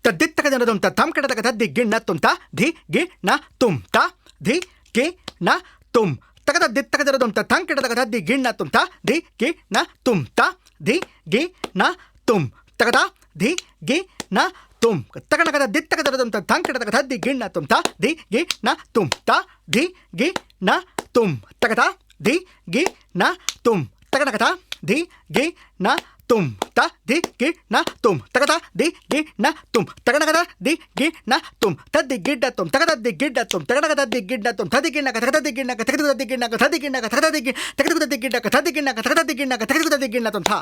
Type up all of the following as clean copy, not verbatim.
tadittakadanadum tatam kadadakadaddi ginnatum ta dhi ginnatum ta dhi ginnatum takadadittakadaradum tatam kadadakadaddi ginnatum ta dhi ginnatum ta dhi ginnatum takada dhi ginnatum takanakadadittakadaradum tatam kadadakadaddi ginnatum ta dhi ginnatum ta dhi ginnatum takada dhi ginnatum takanakada dhi ginnatum ta di gi na tum takata di gi na tum takanakata di gi na tum tadi gidda tum takata di gidda tum takanakata di gidda tum tadi gi na takata di gi na takata di gi na takata di gi na takata di gi takata di gi na takata di gi na takata di gi na takata di gi na tum tha.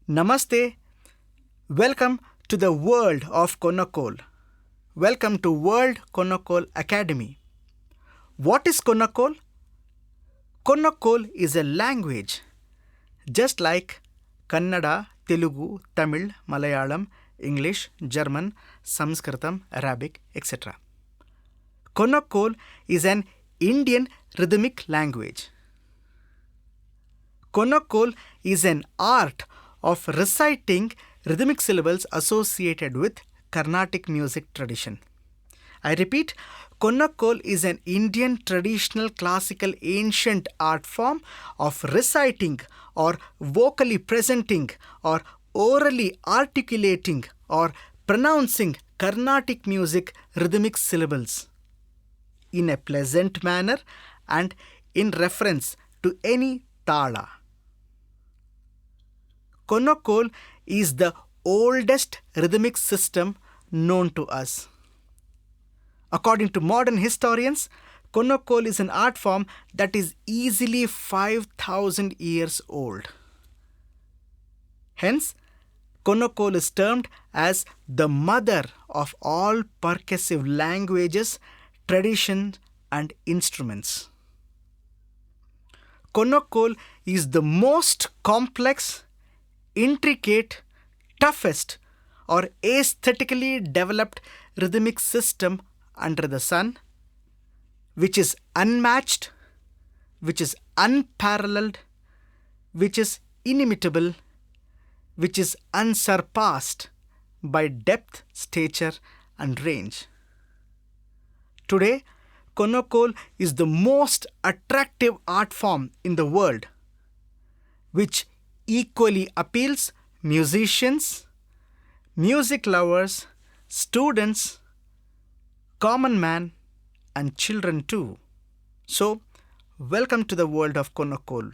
Namaste. Welcome to the world of Konnakol. Welcome to World Konnakol Academy. What is Konnakol? Konnakol is a language just like Kannada, Telugu, Tamil, Malayalam, English, German, Sanskritam, Arabic, etc. Konnakol is an Indian rhythmic language. Konnakol is an art of reciting rhythmic syllables associated with Carnatic music tradition. I repeat, Konnakol is an Indian traditional classical ancient art form of reciting or vocally presenting or orally articulating or pronouncing Carnatic music rhythmic syllables in a pleasant manner and in reference to any tala. Konnakol is the oldest rhythmic system known to us. According to modern historians, Konnakol is an art form that is easily 5,000 years old. Hence, Konnakol is termed as the mother of all percussive languages, traditions, and instruments. Konnakol is the most complex, intricate, toughest, or aesthetically developed rhythmic system under the sun, which is unmatched, which is unparalleled, which is inimitable, which is unsurpassed by depth, stature, and range. Today, Konnakol is the most attractive art form in the world, which equally appeals musicians, music lovers, students, common man, and children too. So, welcome to the world of Konnakol.